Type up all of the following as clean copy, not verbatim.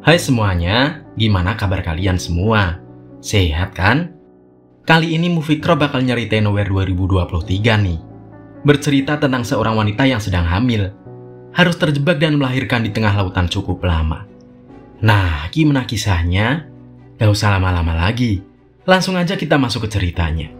Hai semuanya, gimana kabar kalian semua? Sehat kan? Kali ini Movie Crow bakal nyeritain Nowhere 2023 nih. Bercerita tentang seorang wanita yang sedang hamil, harus terjebak dan melahirkan di tengah lautan cukup lama. Nah, gimana kisahnya? Gak usah lama-lama lagi, langsung aja kita masuk ke ceritanya.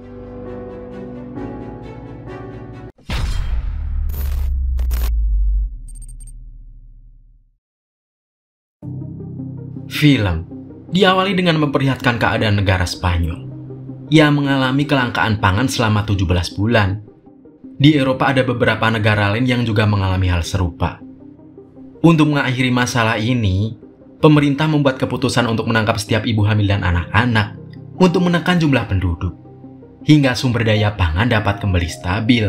Film diawali dengan memperlihatkan keadaan negara Spanyol yang mengalami kelangkaan pangan selama 17 bulan. Di Eropa ada beberapa negara lain yang juga mengalami hal serupa. Untuk mengakhiri masalah ini, pemerintah membuat keputusan untuk menangkap setiap ibu hamil dan anak-anak untuk menekan jumlah penduduk, hingga sumber daya pangan dapat kembali stabil.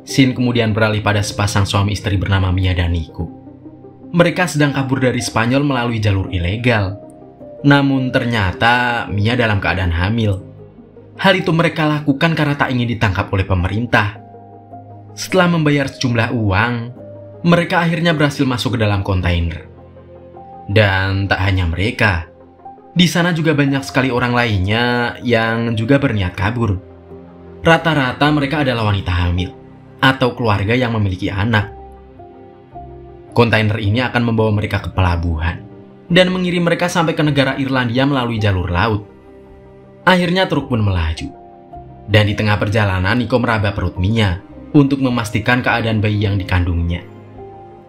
Scene kemudian beralih pada sepasang suami istri bernama Mia dan Nico. Mereka sedang kabur dari Spanyol melalui jalur ilegal. Namun ternyata Mia dalam keadaan hamil. Hal itu mereka lakukan karena tak ingin ditangkap oleh pemerintah. Setelah membayar sejumlah uang, mereka akhirnya berhasil masuk ke dalam kontainer. Dan tak hanya mereka, di sana juga banyak sekali orang lainnya yang juga berniat kabur. Rata-rata mereka adalah wanita hamil atau keluarga yang memiliki anak. Kontainer ini akan membawa mereka ke pelabuhan dan mengirim mereka sampai ke negara Irlandia melalui jalur laut. Akhirnya truk pun melaju. Dan di tengah perjalanan Nico meraba perut Mia untuk memastikan keadaan bayi yang dikandungnya.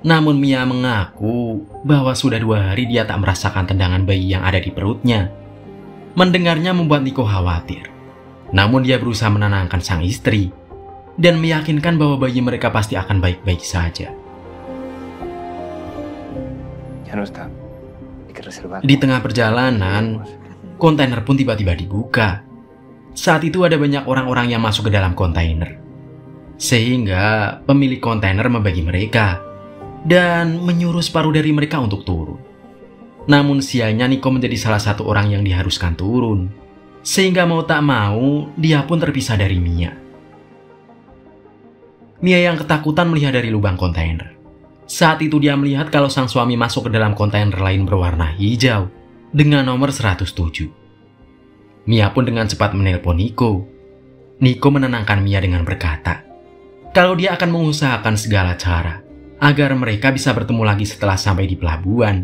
Namun Mia mengaku bahwa sudah 2 hari dia tak merasakan tendangan bayi yang ada di perutnya. Mendengarnya membuat Nico khawatir. Namun dia berusaha menenangkan sang istri dan meyakinkan bahwa bayi mereka pasti akan baik-baik saja. Di tengah perjalanan, kontainer pun tiba-tiba dibuka. Saat itu ada banyak orang-orang yang masuk ke dalam kontainer. Sehingga pemilik kontainer membagi mereka dan menyuruh separuh dari mereka untuk turun. Namun sialnya Nico menjadi salah satu orang yang diharuskan turun. Sehingga mau tak mau, dia pun terpisah dari Mia. Mia yang ketakutan melihat dari lubang kontainer. Saat itu dia melihat kalau sang suami masuk ke dalam kontainer lain berwarna hijau dengan nomor 107. Mia pun dengan cepat menelpon Nico. Nico menenangkan Mia dengan berkata, kalau dia akan mengusahakan segala cara agar mereka bisa bertemu lagi setelah sampai di pelabuhan.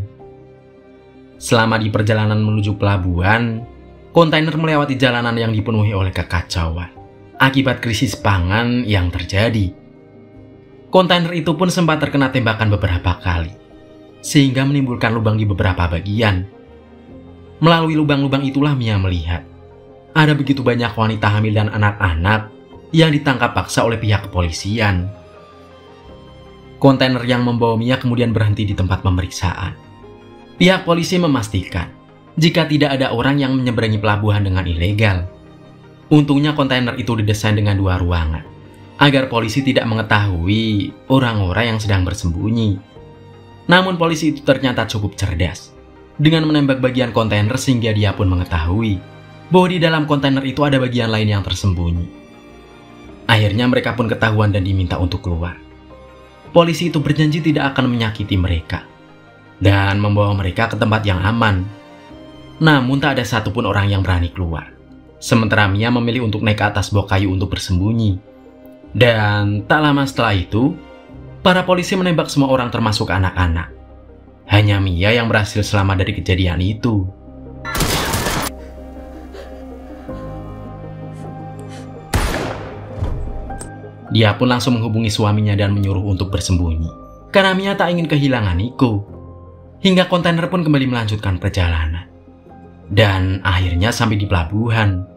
Selama di perjalanan menuju pelabuhan, kontainer melewati jalanan yang dipenuhi oleh kekacauan akibat krisis pangan yang terjadi. Kontainer itu pun sempat terkena tembakan beberapa kali, sehingga menimbulkan lubang di beberapa bagian. Melalui lubang-lubang itulah Mia melihat ada begitu banyak wanita hamil dan anak-anak yang ditangkap paksa oleh pihak kepolisian. Kontainer yang membawa Mia kemudian berhenti di tempat pemeriksaan. Pihak polisi memastikan jika tidak ada orang yang menyeberangi pelabuhan dengan ilegal. Untungnya kontainer itu didesain dengan 2 ruangan, agar polisi tidak mengetahui orang-orang yang sedang bersembunyi. Namun polisi itu ternyata cukup cerdas dengan menembak bagian kontainer sehingga dia pun mengetahui bahwa di dalam kontainer itu ada bagian lain yang tersembunyi. Akhirnya mereka pun ketahuan dan diminta untuk keluar. Polisi itu berjanji tidak akan menyakiti mereka dan membawa mereka ke tempat yang aman. Namun tak ada satupun orang yang berani keluar. Sementara Mia memilih untuk naik ke atas blok kayu untuk bersembunyi. Dan tak lama setelah itu, para polisi menembak semua orang termasuk anak-anak. Hanya Mia yang berhasil selamat dari kejadian itu. Dia pun langsung menghubungi suaminya dan menyuruh untuk bersembunyi. Karena Mia tak ingin kehilangan Nico. Hingga kontainer pun kembali melanjutkan perjalanan. Dan akhirnya sampai di pelabuhan.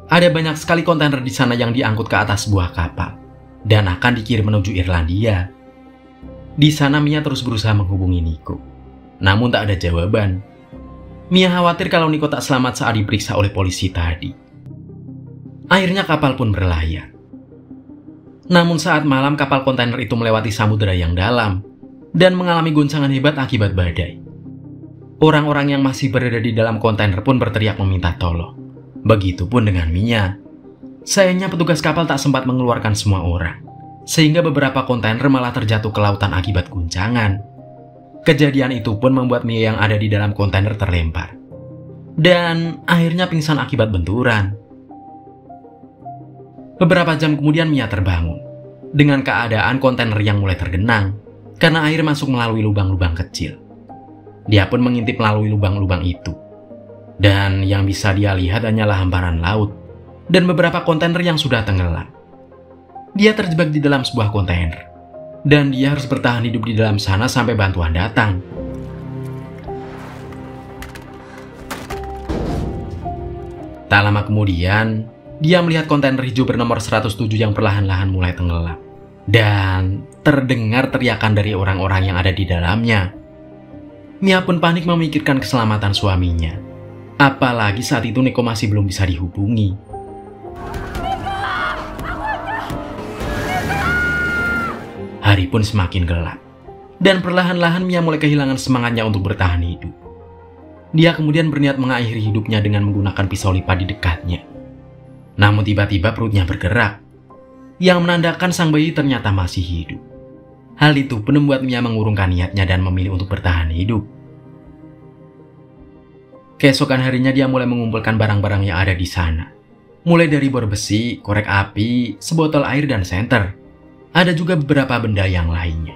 Ada banyak sekali kontainer di sana yang diangkut ke atas sebuah kapal dan akan dikirim menuju Irlandia. Di sana Mia terus berusaha menghubungi Nico, namun tak ada jawaban. Mia khawatir kalau Nico tak selamat saat diperiksa oleh polisi tadi. Akhirnya kapal pun berlayar. Namun saat malam kapal kontainer itu melewati samudera yang dalam dan mengalami goncangan hebat akibat badai. Orang-orang yang masih berada di dalam kontainer pun berteriak meminta tolong. Begitupun dengan Mia. Sayangnya petugas kapal tak sempat mengeluarkan semua orang, sehingga beberapa kontainer malah terjatuh ke lautan akibat guncangan. Kejadian itu pun membuat Mia yang ada di dalam kontainer terlempar. Dan akhirnya pingsan akibat benturan. Beberapa jam kemudian Mia terbangun dengan keadaan kontainer yang mulai tergenang karena air masuk melalui lubang-lubang kecil. Dia pun mengintip melalui lubang-lubang itu. Dan yang bisa dia lihat hanyalah hamparan laut dan beberapa kontainer yang sudah tenggelam. Dia terjebak di dalam sebuah kontainer dan dia harus bertahan hidup di dalam sana sampai bantuan datang. Tak lama kemudian, dia melihat kontainer hijau bernomor 107 yang perlahan-lahan mulai tenggelam. Dan terdengar teriakan dari orang-orang yang ada di dalamnya. Mia pun panik memikirkan keselamatan suaminya. Apalagi saat itu Nico masih belum bisa dihubungi. Hari pun semakin gelap. Dan perlahan-lahan Mia mulai kehilangan semangatnya untuk bertahan hidup. Dia kemudian berniat mengakhiri hidupnya dengan menggunakan pisau lipat di dekatnya. Namun tiba-tiba perutnya bergerak, yang menandakan sang bayi ternyata masih hidup. Hal itu pun membuat Mia mengurungkan niatnya dan memilih untuk bertahan hidup. Keesokan harinya dia mulai mengumpulkan barang-barang yang ada di sana. Mulai dari bor besi, korek api, sebotol air, dan senter. Ada juga beberapa benda yang lainnya.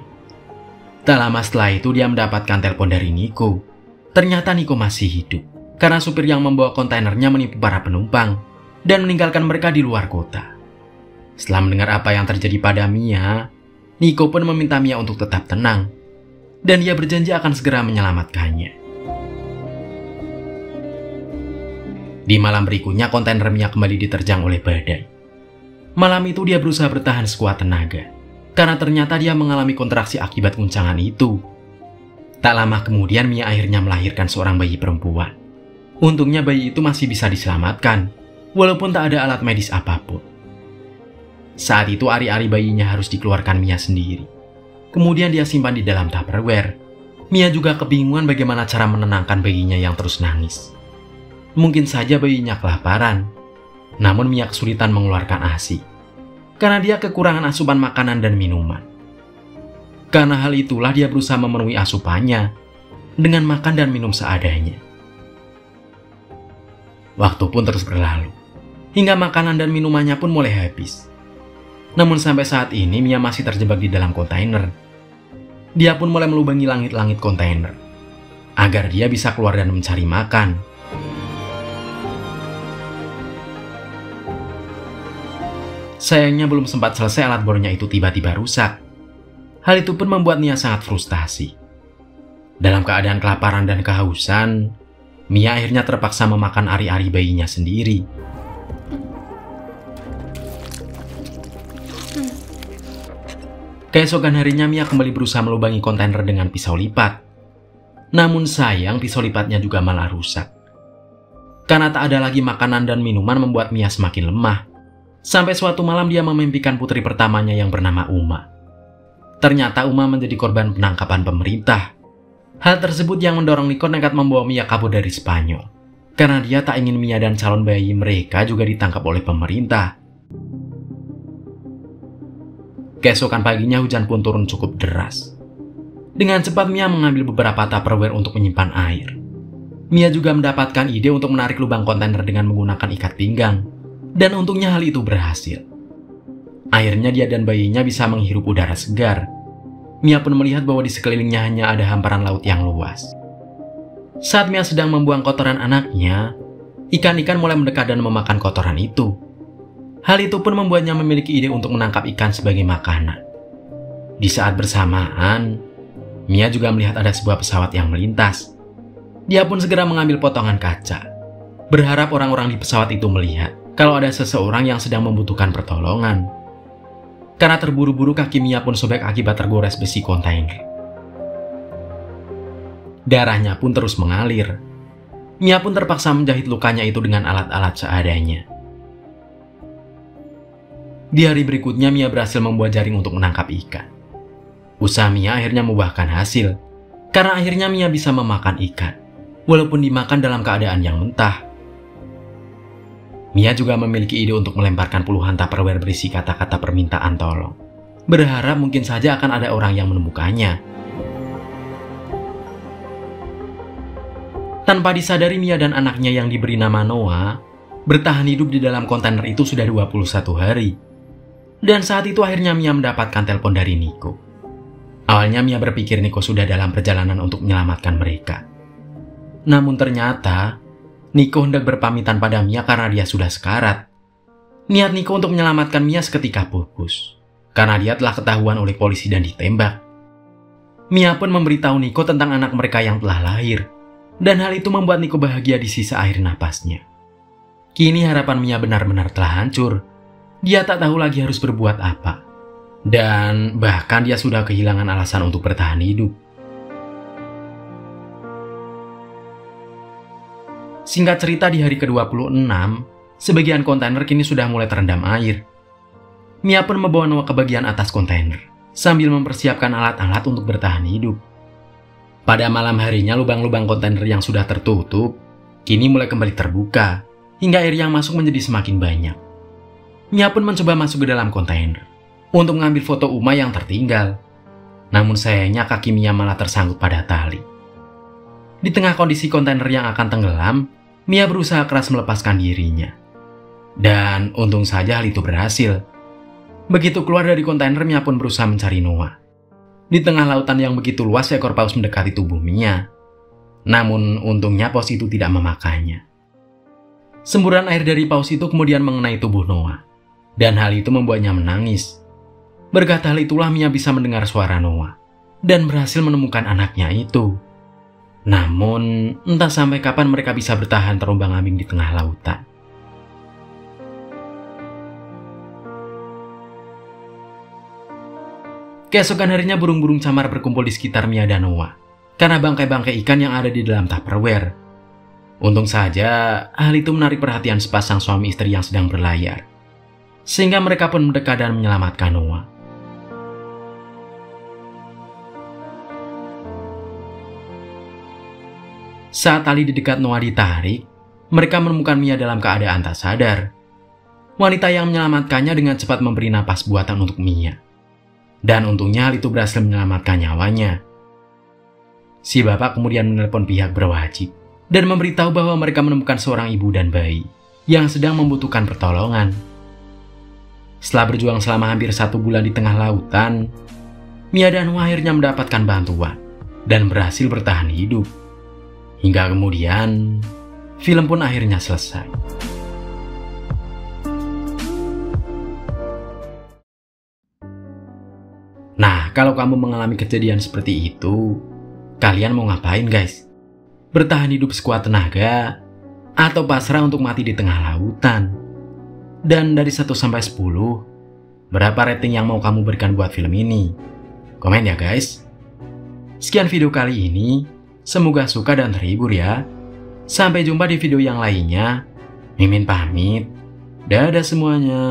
Tak lama setelah itu dia mendapatkan telepon dari Nico. Ternyata Nico masih hidup, karena supir yang membawa kontainernya menipu para penumpang dan meninggalkan mereka di luar kota. Setelah mendengar apa yang terjadi pada Mia, Nico pun meminta Mia untuk tetap tenang, dan dia berjanji akan segera menyelamatkannya. Di malam berikutnya, kontainer Mia kembali diterjang oleh badai. Malam itu dia berusaha bertahan sekuat tenaga, karena ternyata dia mengalami kontraksi akibat guncangan itu. Tak lama kemudian Mia akhirnya melahirkan seorang bayi perempuan. Untungnya bayi itu masih bisa diselamatkan, walaupun tak ada alat medis apapun. Saat itu ari-ari bayinya harus dikeluarkan Mia sendiri. Kemudian dia simpan di dalam Tupperware. Mia juga kebingungan bagaimana cara menenangkan bayinya yang terus nangis. Mungkin saja bayinya kelaparan. Namun Mia kesulitan mengeluarkan ASI, karena dia kekurangan asupan makanan dan minuman. Karena hal itulah dia berusaha memenuhi asupannya dengan makan dan minum seadanya. Waktu pun terus berlalu, hingga makanan dan minumannya pun mulai habis. Namun sampai saat ini Mia masih terjebak di dalam kontainer. Dia pun mulai melubangi langit-langit kontainer, agar dia bisa keluar dan mencari makan. Sayangnya belum sempat selesai alat bornya itu tiba-tiba rusak. Hal itu pun membuat Mia sangat frustasi. Dalam keadaan kelaparan dan kehausan, Mia akhirnya terpaksa memakan ari-ari bayinya sendiri. Keesokan harinya Mia kembali berusaha melubangi kontainer dengan pisau lipat. Namun sayang pisau lipatnya juga malah rusak. Karena tak ada lagi makanan dan minuman membuat Mia semakin lemah. Sampai suatu malam dia memimpikan putri pertamanya yang bernama Uma. Ternyata Uma menjadi korban penangkapan pemerintah. Hal tersebut yang mendorong Nico nekat membawa Mia kabur dari Spanyol. Karena dia tak ingin Mia dan calon bayi mereka juga ditangkap oleh pemerintah. Keesokan paginya hujan pun turun cukup deras. Dengan cepat Mia mengambil beberapa Tupperware untuk menyimpan air. Mia juga mendapatkan ide untuk menarik lubang kontainer dengan menggunakan ikat pinggang. Dan untungnya hal itu berhasil. Akhirnya dia dan bayinya bisa menghirup udara segar. Mia pun melihat bahwa di sekelilingnya hanya ada hamparan laut yang luas. Saat Mia sedang membuang kotoran anaknya, ikan-ikan mulai mendekat dan memakan kotoran itu. Hal itu pun membuatnya memiliki ide untuk menangkap ikan sebagai makanan. Di saat bersamaan, Mia juga melihat ada sebuah pesawat yang melintas. Dia pun segera mengambil potongan kaca, berharap orang-orang di pesawat itu melihat kalau ada seseorang yang sedang membutuhkan pertolongan. Karena terburu-buru kaki Mia pun sobek akibat tergores besi kontainer. Darahnya pun terus mengalir. Mia pun terpaksa menjahit lukanya itu dengan alat-alat seadanya. Di hari berikutnya Mia berhasil membuat jaring untuk menangkap ikan. Usaha Mia akhirnya membuahkan hasil, karena akhirnya Mia bisa memakan ikan, walaupun dimakan dalam keadaan yang mentah. Mia juga memiliki ide untuk melemparkan puluhan Tupperware berisi kata-kata permintaan tolong, berharap mungkin saja akan ada orang yang menemukannya. Tanpa disadari, Mia dan anaknya yang diberi nama Noah bertahan hidup di dalam kontainer itu sudah 21 hari. Dan saat itu akhirnya Mia mendapatkan telepon dari Nico. Awalnya Mia berpikir Nico sudah dalam perjalanan untuk menyelamatkan mereka. Namun ternyata Nico hendak berpamitan pada Mia karena dia sudah sekarat. Niat Nico untuk menyelamatkan Mia seketika pupus karena dia telah ketahuan oleh polisi dan ditembak. Mia pun memberitahu Nico tentang anak mereka yang telah lahir, dan hal itu membuat Nico bahagia di sisa akhir napasnya. Kini harapan Mia benar-benar telah hancur. Dia tak tahu lagi harus berbuat apa. Dan bahkan dia sudah kehilangan alasan untuk bertahan hidup. Singkat cerita, di hari ke-26, sebagian kontainer kini sudah mulai terendam air. Mia pun membawa Noah ke bagian atas kontainer, sambil mempersiapkan alat-alat untuk bertahan hidup. Pada malam harinya, lubang-lubang kontainer yang sudah tertutup, kini mulai kembali terbuka, hingga air yang masuk menjadi semakin banyak. Mia pun mencoba masuk ke dalam kontainer untuk mengambil foto Uma yang tertinggal. Namun sayangnya kaki Mia malah tersangkut pada tali. Di tengah kondisi kontainer yang akan tenggelam, Mia berusaha keras melepaskan dirinya. Dan untung saja hal itu berhasil. Begitu keluar dari kontainer, Mia pun berusaha mencari Noah. Di tengah lautan yang begitu luas, seekor paus mendekati tubuh Mia. Namun untungnya paus itu tidak memakannya. Semburan air dari paus itu kemudian mengenai tubuh Noah. Dan hal itu membuatnya menangis. Berkat hal itulah Mia bisa mendengar suara Noah dan berhasil menemukan anaknya itu. Namun, entah sampai kapan mereka bisa bertahan terombang-ambing di tengah lautan. Keesokan harinya burung-burung camar berkumpul di sekitar Mia dan Noah karena bangkai-bangkai ikan yang ada di dalam Tupperware. Untung saja hal itu menarik perhatian sepasang suami istri yang sedang berlayar, sehingga mereka pun mendekat dan menyelamatkan Noah. Saat tali di dekat Noah ditarik, mereka menemukan Mia dalam keadaan tak sadar. Wanita yang menyelamatkannya dengan cepat memberi napas buatan untuk Mia. Dan untungnya hal itu berhasil menyelamatkan nyawanya. Si bapak kemudian menelepon pihak berwajib dan memberitahu bahwa mereka menemukan seorang ibu dan bayi yang sedang membutuhkan pertolongan. Setelah berjuang selama hampir 1 bulan di tengah lautan, Mia dan Noah akhirnya mendapatkan bantuan dan berhasil bertahan hidup. Hingga kemudian, film pun akhirnya selesai. Nah, kalau kamu mengalami kejadian seperti itu, kalian mau ngapain guys? Bertahan hidup sekuat tenaga, atau pasrah untuk mati di tengah lautan? Dan dari 1 sampai 10, berapa rating yang mau kamu berikan buat film ini? Komen ya guys. Sekian video kali ini. Semoga suka dan terhibur ya. Sampai jumpa di video yang lainnya. Mimin pamit. Dadah semuanya.